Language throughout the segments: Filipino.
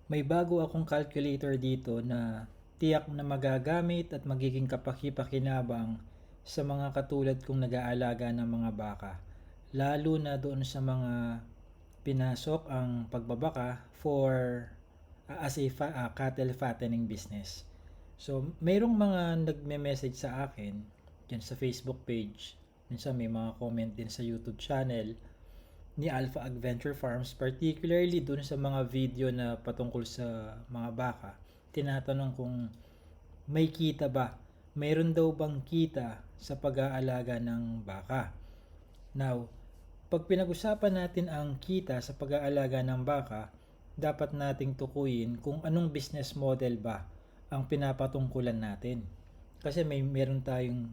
May bago akong calculator dito na tiyak na magagamit at magiging kapaki-pakinabang sa mga katulad kong nag-aalaga ng mga baka. Lalo na doon sa mga pinasok ang pagbabaka for as a cattle fattening business. So, mayroong mga nagme-message sa akin dyan sa Facebook page. Minsan may mga comment din sa YouTube channel ni Alpha Adventure Farms, particularly dun sa mga video na patungkol sa mga baka. Tinatanong kung may kita ba? Mayroon daw bang kita sa pag-aalaga ng baka? Now, pag pinag-usapan natin ang kita sa pag-aalaga ng baka, dapat nating tukuyin kung anong business model ba ang pinapatungkulan natin. Kasi meron tayong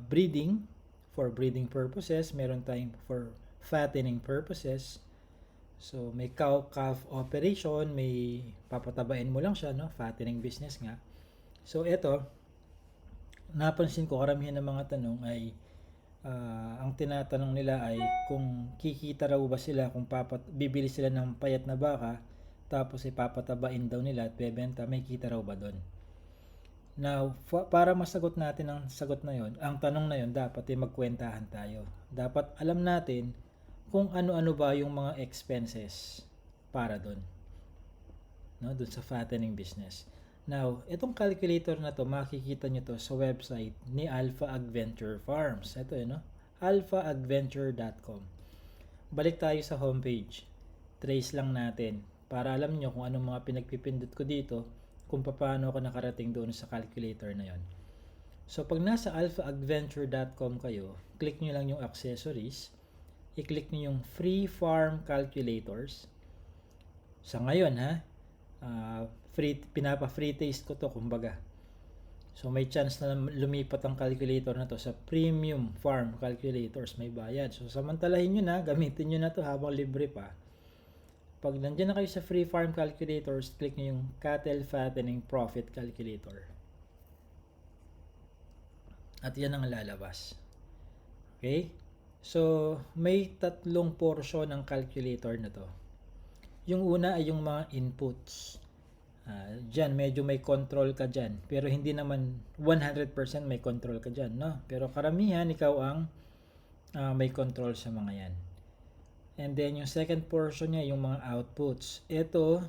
breeding for breeding purposes, meron tayong for fattening purposes. So may cow-calf operation, may papatabain mo lang siya, no? Fattening business nga. So eto, napansin ko karamihan ng mga tanong ay ang tinatanong nila ay kung kikita raw ba sila kung bibili sila ng payat na baka tapos ipapatabain daw nila at bebenta, may kita raw ba doon? Now, para masagot natin ang sagot na yon, ang tanong na yon, dapat magkwentahan tayo. Dapat alam natin kung ano-ano ba yung mga expenses para doon, no, doon sa fattening business. Now, itong calculator na to, makikita nyo to sa website ni Alpha Adventure Farms. Ito yun, no? alphaadventure.com. Balik tayo sa homepage. Trace lang natin para alam nyo kung anong mga pinagpipindot ko dito, kung paano ako nakarating doon sa calculator na yon. So, pag nasa alphaadventure.com kayo, click nyo lang yung accessories, i-click nyo yung free farm calculators. Sa ngayon, pinapa-free taste ko to, kumbaga. So, may chance na lumipat ang calculator na to sa premium farm calculators, may bayad. So, samantalahin nyo na, gamitin nyo na to habang libre pa. Pag nandiyan na kayo sa free farm calculators, click nyo yung cattle fattening profit calculator. At yan ang lalabas. Okay? So, may tatlong portion ng calculator na to. Yung una ay yung mga inputs. Diyan, medyo may control ka dyan. Pero hindi naman 100% may control ka dyan, no? Pero karamihan, ikaw ang may control sa mga yan. And then, yung second portion niya, yung mga outputs. Ito,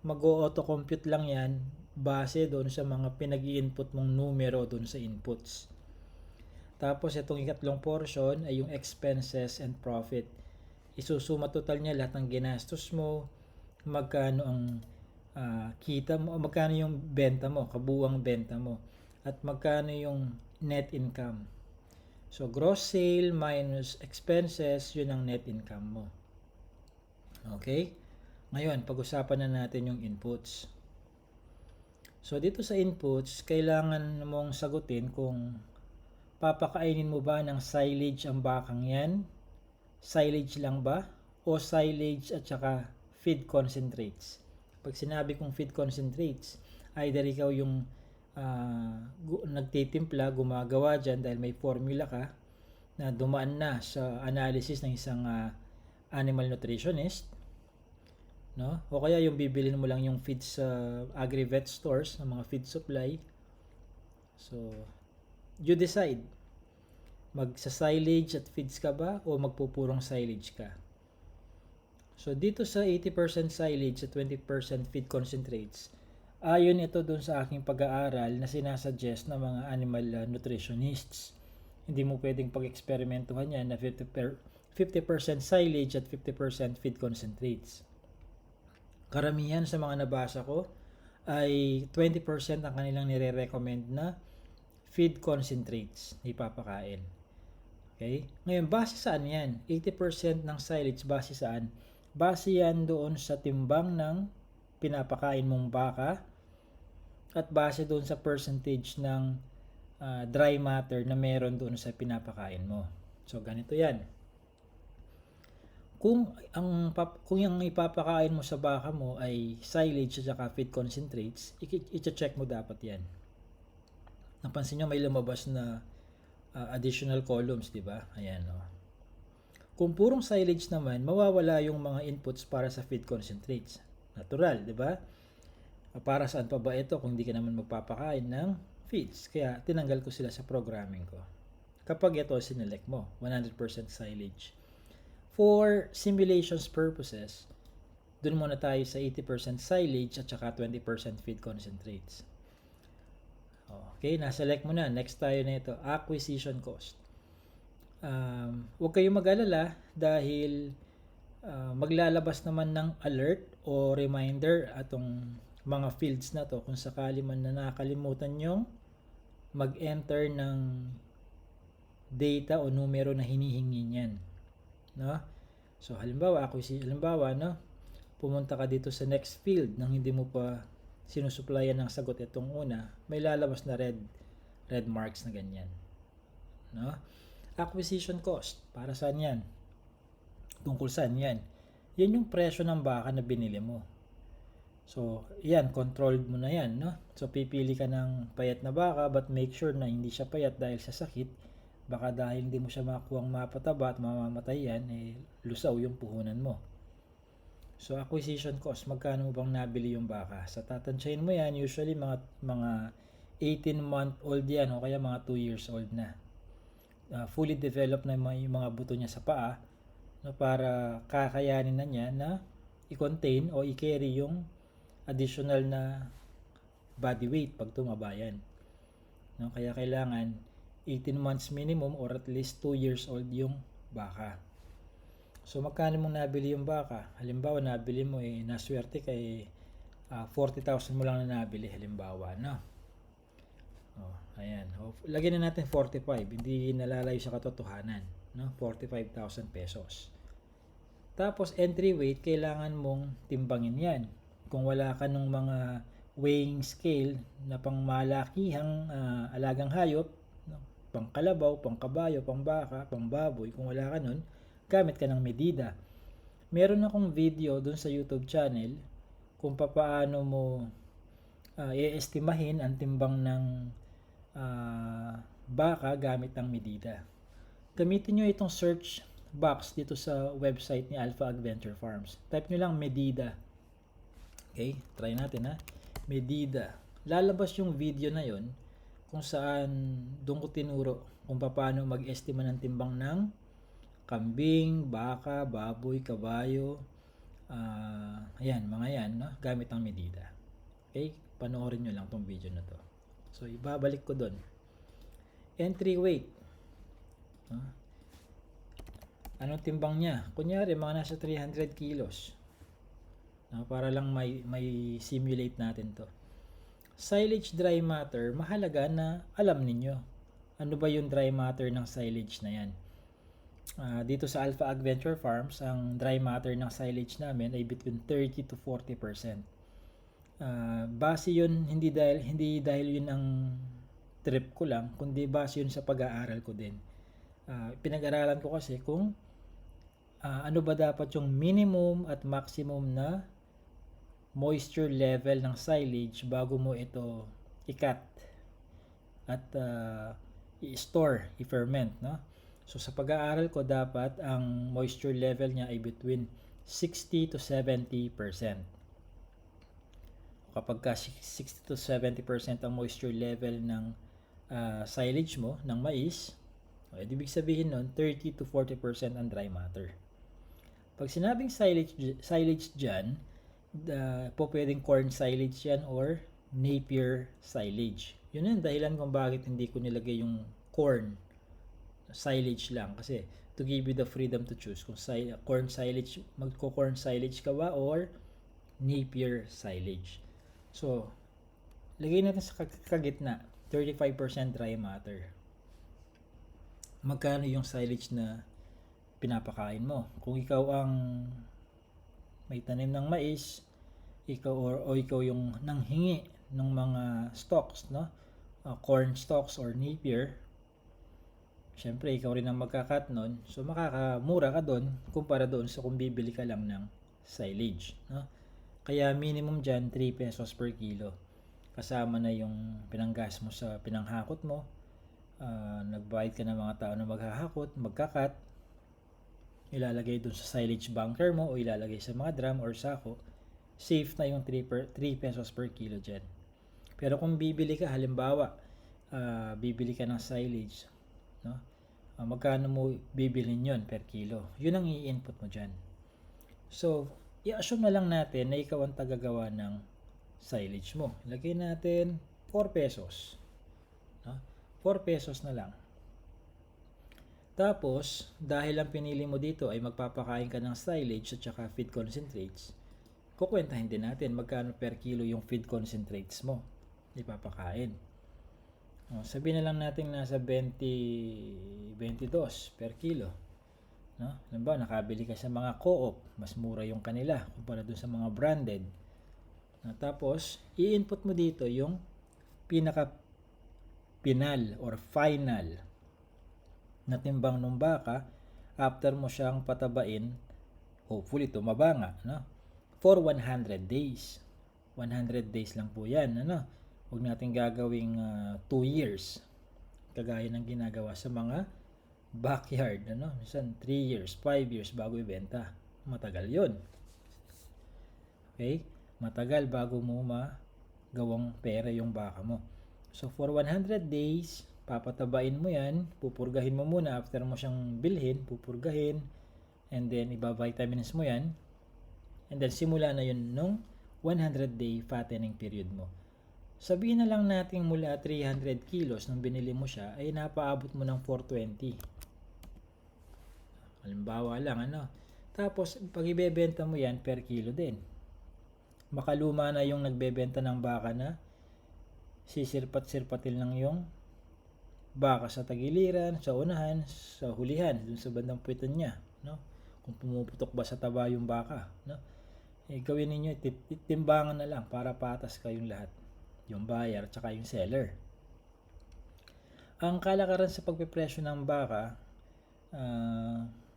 mag-auto-compute lang yan base doon sa mga pinag-i-input mong numero doon sa inputs. Tapos, itong ikatlong portion ay yung expenses and profit. Isusuma total niya lahat ng ginastos mo, magkano ang kita mo, magkano yung benta mo, kabuuang benta mo, at magkano yung net income. So, gross sale minus expenses, yun ang net income mo. Okay? Ngayon, pag-usapan na natin yung inputs. So, dito sa inputs, kailangan mong sagutin kung papakainin mo ba ng silage ang bakang yan, silage lang ba, o silage at saka feed concentrates. Pag sinabi kong feed concentrates, either ikaw yung nagtitimpla, gumagawa dyan dahil may formula ka na dumaan na sa analysis ng isang animal nutritionist, no? O kaya yung bibilin mo lang yung feeds sa agri-vet stores, ng mga feed supply. So, you decide. Magsa-silage at feeds ka ba o magpupurong silage ka? So, dito sa 80% silage at 20% feed concentrates, ayon ito dun sa aking pag-aaral na sinasuggest ng mga animal nutritionists. Hindi mo pwedeng pag-eksperimentuhan yan na 50% silage at 50% feed concentrates. Karamihan sa mga nabasa ko ay 20% ang kanilang nire-recommend na feed concentrates na ipapakain. Okay? Ngayon, base saan yan? 80% ng silage, base saan? Base yan doon sa timbang ng pinapakain mong baka at base doon sa percentage ng dry matter na meron doon sa pinapakain mo. So, ganito yan. Kung yung ipapakain mo sa baka mo ay silage at saka feed concentrates, i-check mo dapat yan. Napansin nyo may lumabas na additional columns, di ba? Ayan, oh. Kung purong silage naman, mawawala yung mga inputs para sa feed concentrates. Natural, di ba? Para saan pa ba ito kung hindi ka naman magpapakain ng feeds? Kaya tinanggal ko sila sa programming ko. Kapag ito sinelect mo, 100% silage. For simulations purposes, dun muna tayo sa 80% silage at saka 20% feed concentrates. Okay, naselect mo na. Next tayo na ito, acquisition cost. Huwag kayong mag-alala dahil maglalabas naman ng alert o reminder atong mga fields na to kung sakali man na nakakalimutan nyong mag-enter ng data o numero na hinihingi niyan, no? So halimbawa, no, pumunta ka dito sa next field nang hindi mo pa sinusuplayan ng sagot itong una, may lalabas na red marks na ganyan, no? Acquisition cost, para saan yan? Tungkol saan yan? Yan yung presyo ng baka na binili mo. So, yan, controlled mo na yan, no? So, pipili ka ng payat na baka but make sure na hindi siya payat dahil sa sakit. Baka dahil hindi mo siya makuhang mapataba at mamamatay yan, lusaw yung puhunan mo. So, acquisition cost, magkano mo bang nabili yung baka? Sa tatansyahin mo yan, usually mga 18-month-old yan o kaya mga 2 years old na. Fully developed na yung mga buto niya sa paa, no, para kakayanin na niya na i-contain o i-carry yung additional na body weight pag tumaba yan, no? Kaya kailangan 18 months minimum or at least 2 years old yung baka. So magkano mong nabili yung baka? Halimbawa nabili mo naswerte kay 40,000 mo lang na nabili halimbawa, no? Ayan. Lagyan na natin 45. Hindi nalalayo sa katotohanan, no? 45,000 pesos. Tapos entry weight, kailangan mong timbangin yan. Kung wala ka ng mga weighing scale na pangmalakihang alagang hayop, no? Pang kalabaw, pang kabayo, pang baka, pang baboy, kung wala ka nun, gamit ka ng medida. Meron akong video dun sa YouTube channel kung paano mo i-estimahin ang timbang ng baka gamit ng medida. Gamitin nyo itong search box dito sa website ni Alpha Adventure Farms. Type nyo lang medida. Okay, try natin ha. Medida. Lalabas yung video na yon kung saan doon ko tinuro kung paano mag-estima ng timbang ng kambing, baka, baboy, kabayo, ayan, mga yan, no? Gamit ang medida. Okay, panoorin nyo lang tong video na to. So, ibabalik ko doon. Entry weight. Anong timbang niya? Kunyari, mga nasa 300 kilos. Para lang may simulate natin to. Silage dry matter, mahalaga na alam ninyo. Ano ba yung dry matter ng silage na yan? Dito sa Alpha Adventure Farms, ang dry matter ng silage namin ay between 30 to 40%. Base yun, hindi dahil yun ang trip ko lang, kundi base yun sa pag-aaral ko din. Pinag-aralan ko kasi kung ano ba dapat yung minimum at maximum na moisture level ng silage bago mo ito i-cut at i-store, i-ferment, no? So sa pag-aaral ko, dapat ang moisture level niya ay between 60 to 70%. Kapag 60 to 70% ang moisture level ng silage mo, ng mais, ibig sabihin nun, 30 to 40% ang dry matter. Pag sinabing silage dyan, po pwedeng corn silage yan or Napier silage. Yun yung dahilan kung bakit hindi ko nilagay yung corn silage lang, kasi to give you the freedom to choose kung corn silage, magko-corn silage ka ba or Napier silage. So, lagay natin sa kagitna, 35% dry matter. Magkano yung silage na pinapakain mo? Kung ikaw ang may tanim ng mais, ikaw yung nanghingi ng mga stocks, no? Corn stalks or Napier, syempre ikaw rin ang magkakat nun, so makakamura ka doon kumpara doon sa kung bibili ka lang ng silage, no? Kaya minimum dyan 3 pesos per kilo, kasama na yung pinanggas mo sa pinanghakot mo, nagbayad ka ng mga tao na maghahakot, magkakat, ilalagay dun sa silage bunker mo o ilalagay sa mga drum or sako, safe na yung 3 pesos per kilo dyan. Pero kung bibili ka, halimbawa, bibili ka ng silage, no? Magkano mo bibilin yon per kilo? Yun ang i-input mo dyan. So, i-assume na lang natin na ikaw ang tagagawa ng silage mo. Lagay natin 4 pesos. No? 4 pesos na lang. Tapos, dahil ang pinili mo dito ay magpapakain ka ng silage at saka feed concentrates, kukwentahin din natin magkano per kilo yung feed concentrates mo ipapakain. Sabihin na lang natin nasa 22 per kilo. No? Halimbawa, nakabili ka sa mga co-op, mas mura yung kanila kumpara dun sa mga branded. Tapos, i-input mo dito yung pinaka-final or final na timbang ng baka after mo siyang patabain, hopefully tumaba nga, no? For 100 days. 100 days lang po yan, ano? Huwag natin gagawing 2 years kagaya ng ginagawa sa mga backyard, ano? Minsan 3 years, 5 years bago ibenta. Matagal 'yon. Okay? Matagal bago mo magawang pera yung baka mo. So for 100 days, papatabain mo 'yan, pupurgahin mo muna after mo siyang bilhin, pupurgahin, and then iba-vitamins mo 'yan. And then simula na 'yun nung 100-day fattening period mo. Sabihin na lang natin mula 300 kilos nung binili mo siya ay napaabot mo ng 420. Halimbawa lang, ano. Tapos pag ibebenta mo yan per kilo din. Makaluma na yung nagbebenta ng baka na sisirpat-sirpatil lang yung baka sa tagiliran, sa unahan, sa hulihan, dun sa bandang puwitan niya, no? Kung pumuputok ba sa taba yung baka, no? Gawin ninyo, timbangan na lang para patas kayong lahat. Yung buyer at saka yung seller. Ang kalakaran sa pagpipresyo ng baka,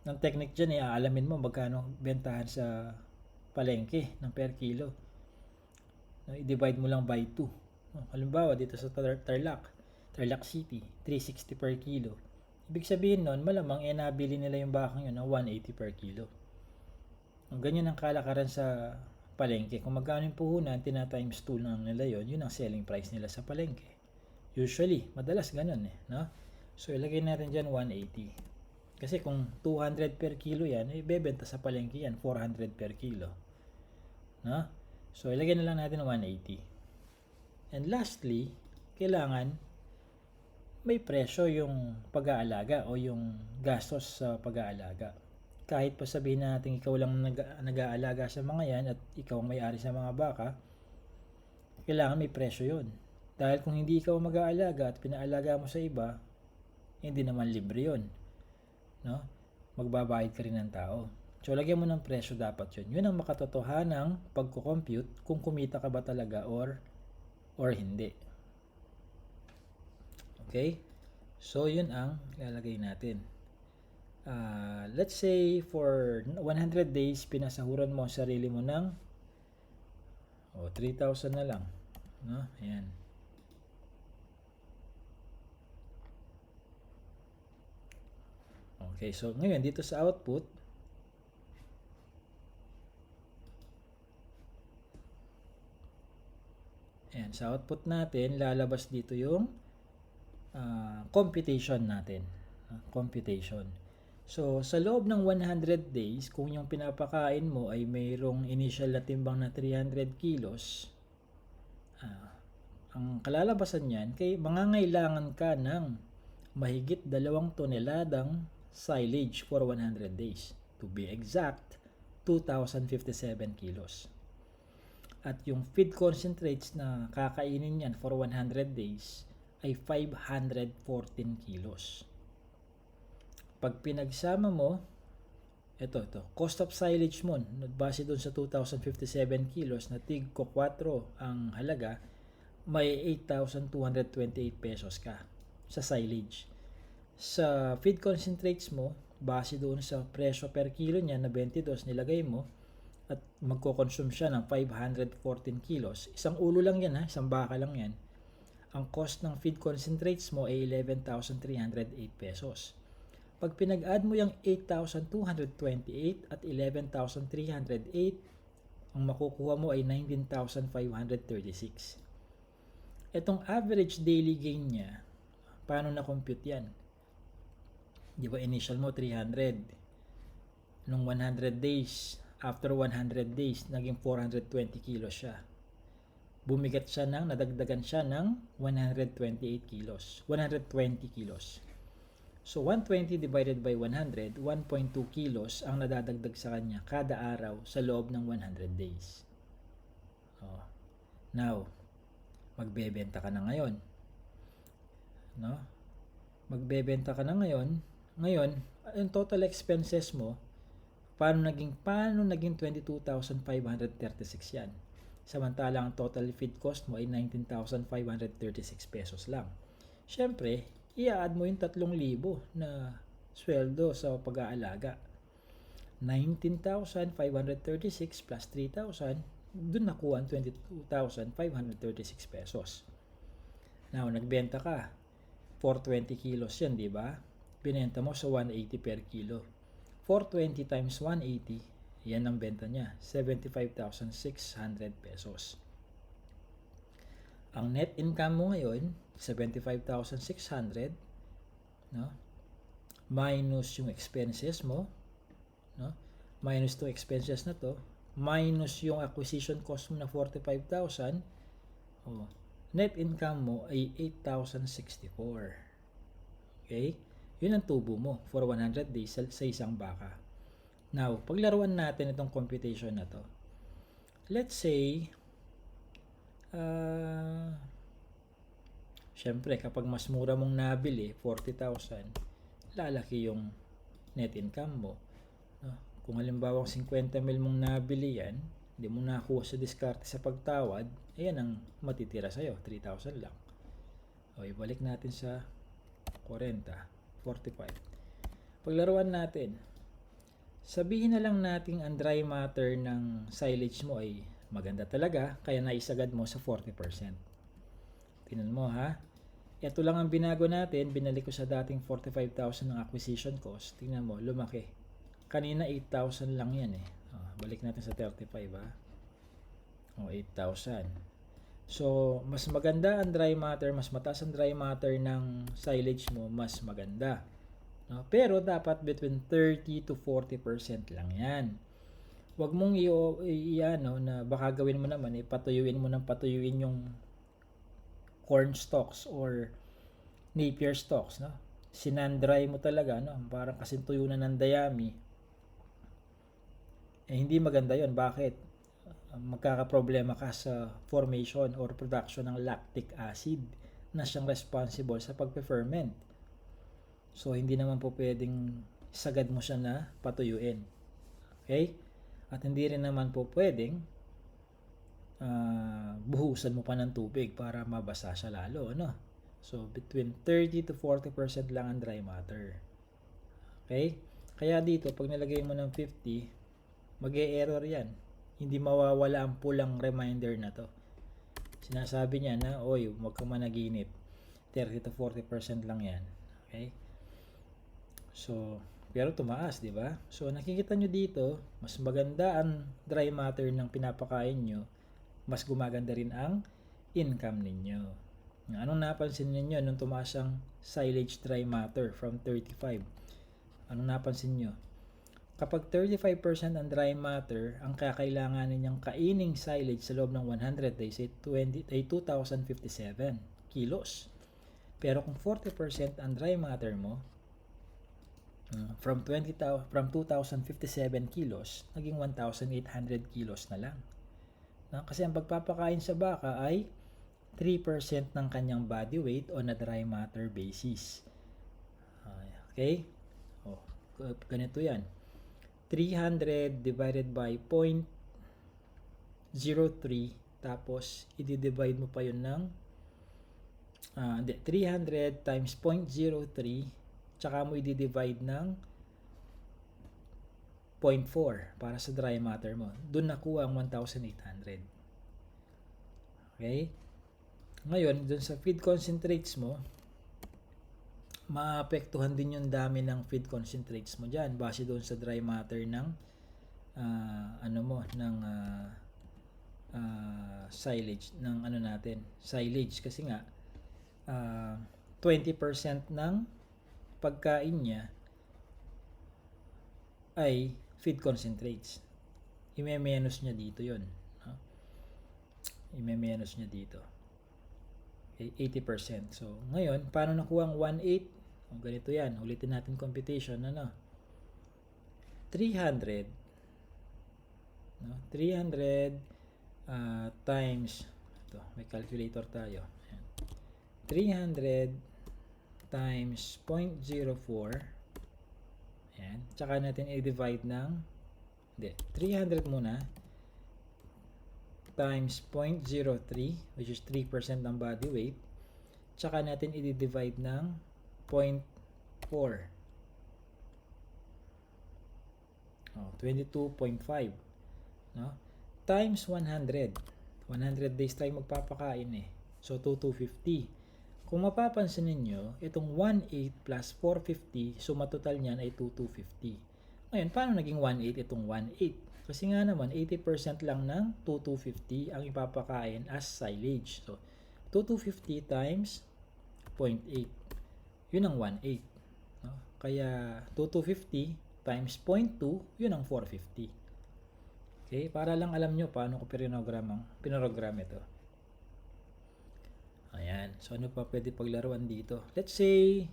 ng technique dyan, aalamin mo magkano bentahan sa palengke ng per kilo. I-divide mo lang by 2. Halimbawa, dito sa Tarlac City, 360 per kilo. Ibig sabihin nun, malamang nabili nila yung bakang yun ng 180 per kilo. Ganyan ang kalakaran sa palengke. Kung magkano yung puhunan, tina-times 2 lang nila yun ang selling price nila sa palengke. Usually, madalas ganun no? So, ilagay natin dyan 180. Kasi kung 200 per kilo yan, bebenta sa palengke yan, 400 per kilo. No? So, ilagay na lang natin 180. And lastly, kailangan may presyo yung pag-aalaga o yung gastos sa pag-aalaga. Kahit pa sabihin natin ikaw lang nag-aalaga sa mga yan at ikaw ang may-ari sa mga baka, kailangan may presyo yun. Dahil kung hindi ikaw mag-aalaga at pinaalaga mo sa iba, hindi naman libre yun. No? Magbabayad ka rin ng tao. So, lagyan mo ng presyo dapat yun. Yun ang makatotohanang pagko-compute kung kumita ka ba talaga or hindi. Okay? So, yun ang ilalagay natin. Let's say for 100 days pinasahuran mo ang sarili mo ng 3,000 na lang, no? Ayan. Okay, so ngayon dito sa output, ayan, sa output natin lalabas dito yung computation natin, computation. So, sa loob ng 100 days, kung yung pinapakain mo ay mayroong initial na timbang na 300 kilos, ang kalalabasan niyan, mangangailangan ka ng mahigit 2 toneladang silage for 100 days. To be exact, 2,057 kilos. At yung feed concentrates na kakainin yan for 100 days ay 514 kilos. Pag pinagsama mo, ito, cost of silage mo, base doon sa 2,057 kilos na tig ko 4 ang halaga, may 8,228 pesos ka sa silage. Sa feed concentrates mo, base doon sa presyo per kilo niya na 22 nilagay mo, at magko-consume siya ng 514 kilos. Isang ulo lang yan isang baka lang yan. Ang cost ng feed concentrates mo ay 11,308 pesos. Pag pinag-add mo yung 8,228 at 11,308, ang makukuha mo ay 19,536. Itong average daily gain niya, paano na-compute yan? Di ba initial mo 300? Nung 100 days, after 100 days, naging 420 kilos siya. Bumigat siya nadagdagan siya ng 128 kilos. 120 kilos. So, 120 divided by 100, 1.2 kilos ang nadadagdag sa kanya kada araw sa loob ng 100 days. Oh. Now, magbebenta ka na ngayon. No? Magbebenta ka na ngayon. Ngayon, ang total expenses mo, paano naging 22,536 yan? Samantalang ang total feed cost mo ay 19,536 pesos lang. Siyempre, i-add mo yung 3,000 na sweldo sa pag-aalaga. 19,536 plus 3,000, dun nakuha ang 22,536 pesos. Now, nagbenta ka. 420 kilos yan, di ba? Binenta mo sa 180 per kilo. 420 times 180, yan ang benta niya. 75,600 pesos. Ang net income mo ngayon, 75,600, no? Minus yung expenses mo, no? Minus 2 expenses na to, minus yung acquisition cost mo na 45,000, oh, net income mo ay 8,064. Okay? Yun ang tubo mo for 100 days sa isang baka. Now, paglaruan natin itong computation na to. Let's say, syempre, kapag mas mura mong nabili, 40,000, lalaki yung net income mo. No? Kung halimbawa 50 mil mong nabili yan, hindi mo nakuha sa diskarte sa pagtawad, ayan ang matitira sa'yo, 3,000 lang. O, ibalik natin sa 40, 45. Paglaruan natin, sabihin na lang natin ang dry matter ng silage mo ay maganda talaga, kaya naisagad mo sa 40%. Tingnan mo ha. Ito lang ang binago natin, binalik ko sa dating 45,000 ng acquisition cost. Tingnan mo, lumaki. Kanina 8,000 lang yan eh. Balik natin sa 35 ha. 8,000. So, mas maganda ang dry matter, mas mataas ang dry matter ng silage mo, mas maganda. No? Pero dapat between 30 to 40% lang yan. Huwag mong na baka gawin mo naman, patuyuin yung corn stalks or Napier stalks, no? Sinandry mo talaga, no? Parang kasing tuyo na ng dayami. Hindi maganda yon. Bakit? Magkakaproblema ka sa formation or production ng lactic acid na siyang responsible sa pagpe-ferment. So, hindi naman po pwedeng sagad mo siya na patuyuin. Okay? At hindi rin naman po pwedeng buhusan mo pa ng tubig para mabasa siya lalo, no? So, between 30 to 40% lang ang dry matter. Okay? Kaya dito, pag nilagay mo ng 50, mag-e-error yan. Hindi mawawala ang pulang reminder na to. Sinasabi niya na, oy, huwag ka managinip. 30 to 40% lang yan. Okay? So, pero tumaas, di ba? So, nakikita nyo dito, mas maganda ang dry matter ng pinapakain nyo, mas gumaganda rin ang income ninyo. Anong napansin ninyo nung tumaas ang silage dry matter from 35? Anong napansin nyo? Kapag 35% ang dry matter, ang kakailangan ninyang kaining silage sa loob ng 100 days ay 2,057 kilos. Pero kung 40% ang dry matter mo, from 2,057 kilos, naging 1,800 kilos na lang. Kasi ang pagpapakain sa baka ay 3% ng kanyang body weight on a dry matter basis. Okay? Ganito yan. 300 divided by 0.03, tapos i-divide mo pa yun ng 300 times 0.03, tsaka mo i-divide ng 0.4 para sa dry matter mo. Doon nakuha ang 1,800. Okay? Ngayon, doon sa feed concentrates mo, maapektuhan din yung dami ng feed concentrates mo dyan base doon sa dry matter ng silage ng silage kasi nga 20% ng pagkain niya ay feed concentrates. Imemenos niya dito yon. Imemenos niya dito. Okay, 80%. So, ngayon, paano nakuha ang 1/8? Ganito yan. Ulitin natin computation. 300 times ito, may calculator tayo. 300 times 0.04. Ayan. Tsaka natin i-divide ng 300 muna times 0.03 which is 3% ng body weight. Tsaka natin i-divide ng 0.4. 22.5. No? Times 100. 100 days tayo magpapakain So, 2,250. Kung mapapansin ninyo, itong 1/8 plus 450, suma total niyan ay 2,250. Ngayon, paano naging 1/8 itong 1/8? Kasi nga naman, 80% lang ng 2,250 ang ipapakain as silage. So, 2,250 times 0.8. Yun ang 1/8. No? Kaya, 2,250 times 0.2, yun ang 450. Okay? Para lang alam nyo paano ko pinogram ito. Ayan. So, ano pa pwede paglaruan dito? Let's say,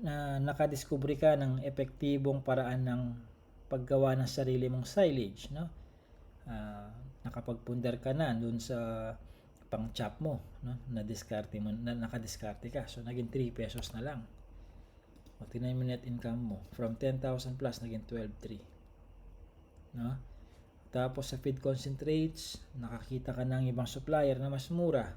na nakadiskubre ka ng epektibong paraan ng paggawa ng sarili mong silage, no? Nakapagpundar ka na dun sa pang-chop mo, no? Nakadiskarte ka. So, naging 3 pesos na lang. O, tingnan mo net income mo. From 10,000 plus, naging 12,300. No? Tapos, sa feed concentrates, nakakita ka ng ibang supplier na mas mura.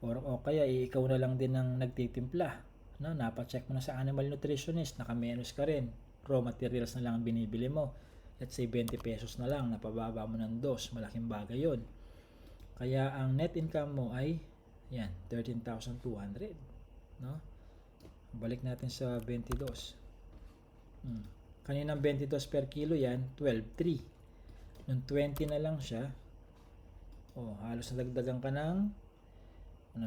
O kaya, ikaw na lang din ang nagtitimpla. No? Napacheck mo na sa animal nutritionist, nakamenos ka rin. Raw materials na lang ang binibili mo. Let's say 20 pesos na lang, napababa mo ng 2, malaking bagay yon. Kaya ang net income mo ay 13,200. No? Balik natin sa 22. Kaninang 22 per kilo yan, 12,3. Nung 20 na lang siya, halos nadagdagan ka ng 900,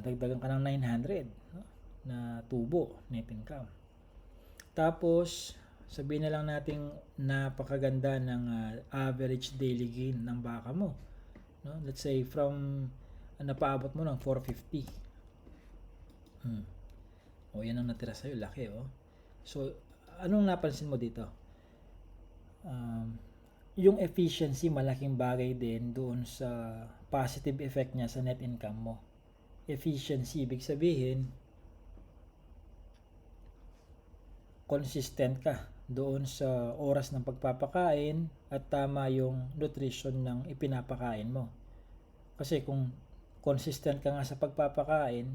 no? Na tubo net income. Tapos sabihin na lang nating napakaganda ng average daily gain ng baka mo, no? Let's say from napaabot mo ng 450. Yan ang natira sa'yo, laki So, anong napansin mo dito? Yung efficiency malaking bagay din doon sa positive effect niya sa net income mo. Efficiency, ibig sabihin consistent ka doon sa oras ng pagpapakain at tama yung nutrition ng ipinapakain mo. Kasi kung consistent ka nga sa pagpapakain,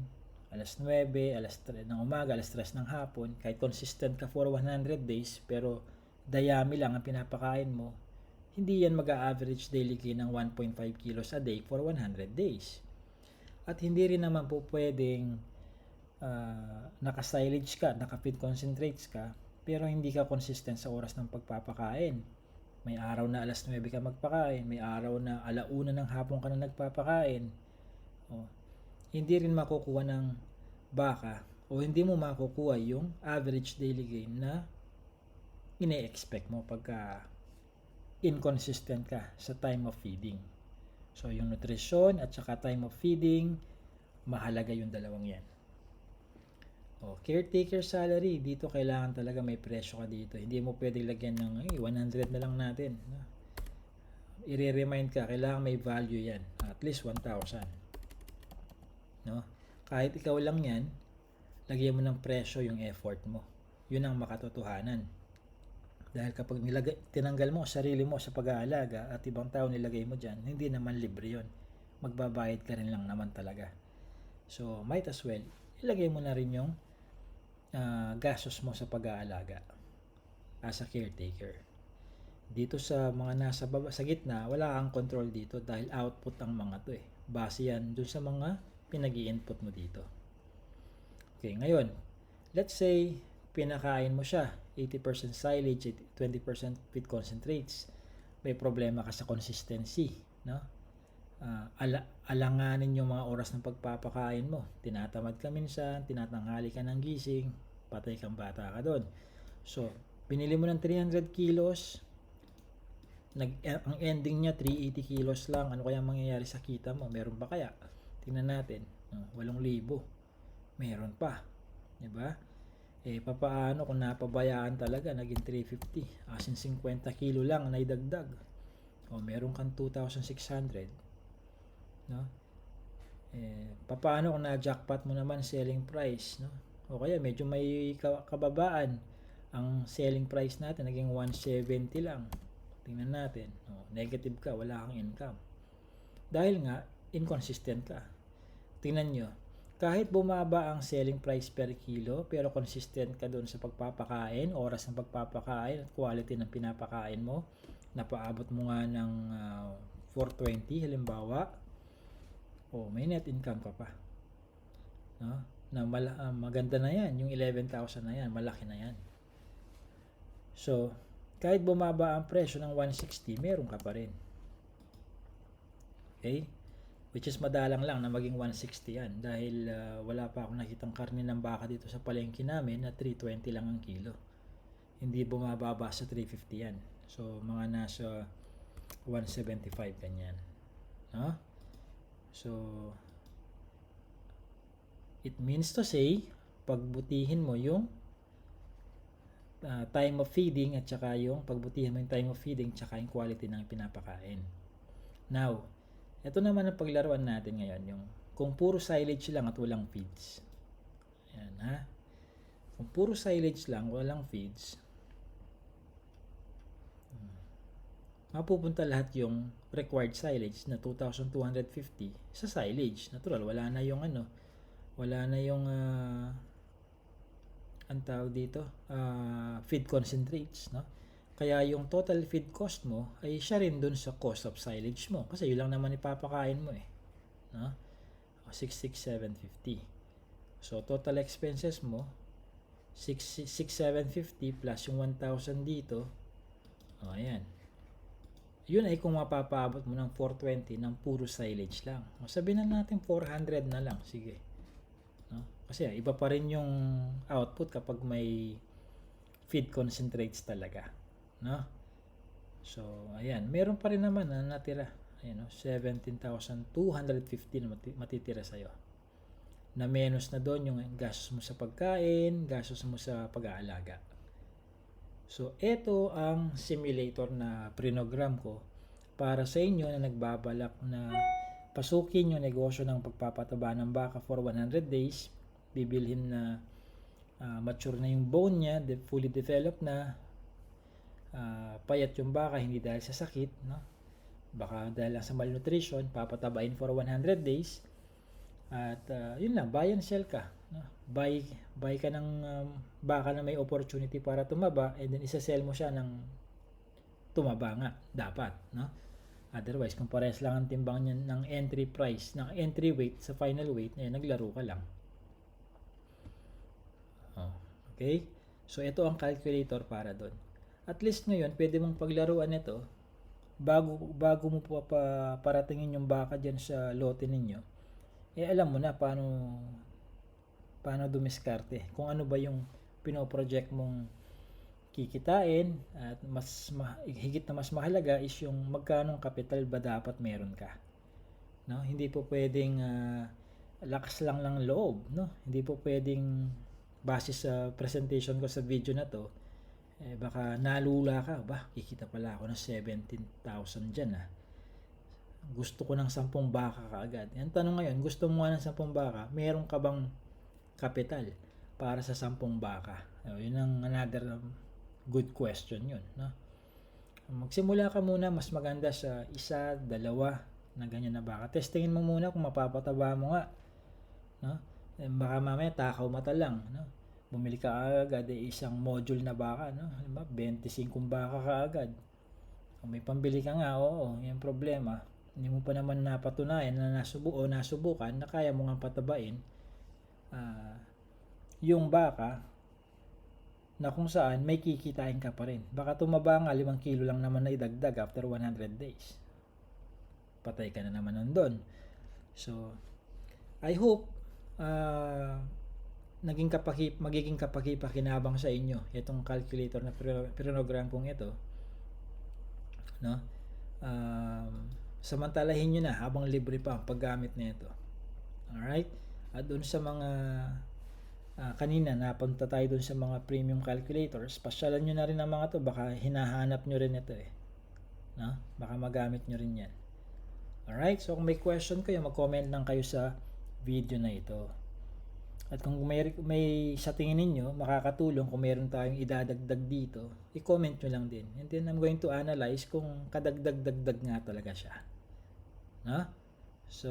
alas 9, alas 3 ng umaga, alas 3 ng hapon, kahit consistent ka for 100 days, pero dayami lang ang pinapakain mo, hindi yan mag-a-average daily gain ng 1.5 kilos a day for 100 days. At hindi rin naman po pwedeng naka-silage ka, naka-feed concentrates ka, pero hindi ka consistent sa oras ng pagpapakain. May araw na alas 9 ka magpakain, may araw na alauna ng hapon ka na nagpapakain. Hindi rin makukuha ng baka o hindi mo makukuha yung average daily gain na ine-expect mo pagka inconsistent ka sa time of feeding. So, yung nutrition at saka time of feeding, mahalaga yung dalawang yan. Caretaker salary, dito kailangan talaga may presyo ka dito. Hindi mo pwedeng lagyan ng 100 na lang natin. I-remind ka, kailangan may value yan. At least 1,000. No? Kahit ikaw lang yan, lagyan mo ng presyo yung effort mo. Yun ang makatotohanan. Dahil kapag tinanggal mo sarili mo sa pag-aalaga at ibang tao nilagay mo dyan, hindi naman libre yun. Magbabayad ka rin lang naman talaga. So, might as well, ilagay mo na rin yung gastos mo sa pag-aalaga as a caretaker. Dito sa mga nasa baba, sa gitna, wala kang control dito dahil output ang mga to Base yan dun sa mga pinag-i-input mo dito. Okay, ngayon, Let's say, pinakain mo siya, 80% silage, 20% feed concentrates. May problema ka sa consistency, no? Alanganin yung mga oras ng pagpapakain mo. Tinatamad ka minsan, tinatanghali ka ng gising, patay kang bata ka doon. So, binili mo ng 300 kilos, ang ending niya 380 kilos lang. Ano kaya mangyayari sa kita mo? Meron ba kaya? Tingnan natin. 8,000. Meron pa. Diba? Papaano kung napabayaan talaga, naging 350. Asin 50 kilo lang na idagdag. Meron kang 2,600. No? Papaano kung na-jackpot mo naman selling price, no? O kaya medyo may kababaan. Ang selling price natin naging 170 lang. Tingnan natin. Negative ka, wala kang income. Dahil nga, inconsistent ka. Tingnan nyo, kahit bumaba ang selling price per kilo, pero consistent ka doon sa pagpapakain, oras ng pagpapakain, at quality ng pinapakain mo, napaabot mo nga ng 420 halimbawa, may net income ka pa. No? Maganda na yan, yung 11,000 na yan, malaki na yan. So, kahit bumaba ang presyo ng 160, meron ka pa rin. Okay? Which is madalang lang na maging 160 yan dahil wala pa akong nakitang karne ng baka dito sa palengke namin na 320 lang ang kilo. Hindi bumababa sa 350 yan. So, mga nasa 175 ganyan. No? So, it means to say, pagbutihin mo yung time of feeding at saka yung pagbutihin mo yung time of feeding at saka yung quality ng pinapakain. Now, ito naman ang paglaruan natin ngayon, yung kung puro silage lang at walang feeds. Ayan, ha? Kung puro silage lang, walang feeds, mapupunta lahat yung required silage na 2,250 sa silage. Natural, wala na yung ang tawag dito, feed concentrates, no? Kaya yung total feed cost mo ay siya rin dun sa cost of silage mo. Kasi yun lang naman ipapakain mo no? 6,750. So, total expenses mo, 6,750 plus yung 1,000 dito. Ayan. Yun ay kung mapapaabot mo ng 420 ng puro silage lang. Sabihin na natin 400 na lang. Sige. No? Kasi iba pa rin yung output kapag may feed concentrates talaga. No? So, ayan. Meron pa rin naman na natira. Ayan, 17,250 na matitira sa'yo. Na menos na doon yung gastos mo sa pagkain, gastos mo sa pag-aalaga. So, ito ang simulator na prinogram ko para sa inyo na nagbabalak na pasukin yung negosyo ng pagpapataba ng baka for 100 days. Bibilhin na mature na yung bone niya, fully developed na, payat yung baka, hindi dahil sa sakit, no? Baka dahil lang sa malnutrition, papatabain for 100 days. At yun lang, buy and sell ka. No? Buy ka ng baka na may opportunity para tumaba, and then isa-sell mo siya ng tumaba nga, dapat. No? Otherwise, kung parehas lang ang timbang niya ng entry price, ng entry weight sa final weight, naglaro ka lang. Okay? So, ito ang calculator para doon. At least ngayon, pwede mong paglaruan ito bago mo paratingin yung baka dyan sa lote ninyo. Alam mo na paano dumiskarte. Kung ano ba yung pinoproject mong kikitain at higit na mas mahalaga is yung magkanong capital ba dapat meron ka. No? Hindi po pwedeng lakas lang ng loob, no? Hindi po pwedeng base sa presentation ko sa video na to, baka nalula ka, kikita pala ako ng 17,000 dyan gusto ko ng 10 baka kaagad. Ang tanong ngayon, gusto mo ng 10 baka, meron ka bang capital para sa 10 baka? Yun ang another good question yun. No? Magsimula ka muna, mas maganda sa 1, 2 na ganyan na baka. Testingin mo muna kung mapapataba mo nga. No? Baka mamaya takaw mata lang. No? Bumili ka agad isang module na baka, no? 25 baka ka agad. Kung may pambili ka nga, yung problema, hindi mo pa naman napatunayan na nasubukan na kaya mo nga patabain, yung baka na kung saan may kikitain ka pa rin. Baka tumaba nga 5 kilo lang naman na idagdag after 100 days. Patay ka na naman nandun. So, I hope magiging kapaki-pakinabang sa inyo itong calculator na program kong ito, no? Samantalahin nyo na habang libre pa ang paggamit nito. Alright? At doon sa mga kanina napunta tayo doon sa mga premium calculators, pasyalan nyo na rin ang mga to, baka hinahanap nyo rin ito no? Baka magamit nyo rin yan. Alright? So kung may question kayo, mag-comment lang kayo sa video na ito. At kung may sa tingin ninyo makakatulong, kung meron tayong idadagdag dito, i-comment nyo lang din. And then I'm going to analyze kung kadagdag-dagdag nga talaga siya. No? So,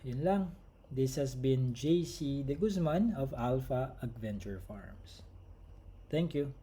yun lang. This has been JC De Guzman of Alpha Adventure Farms. Thank you.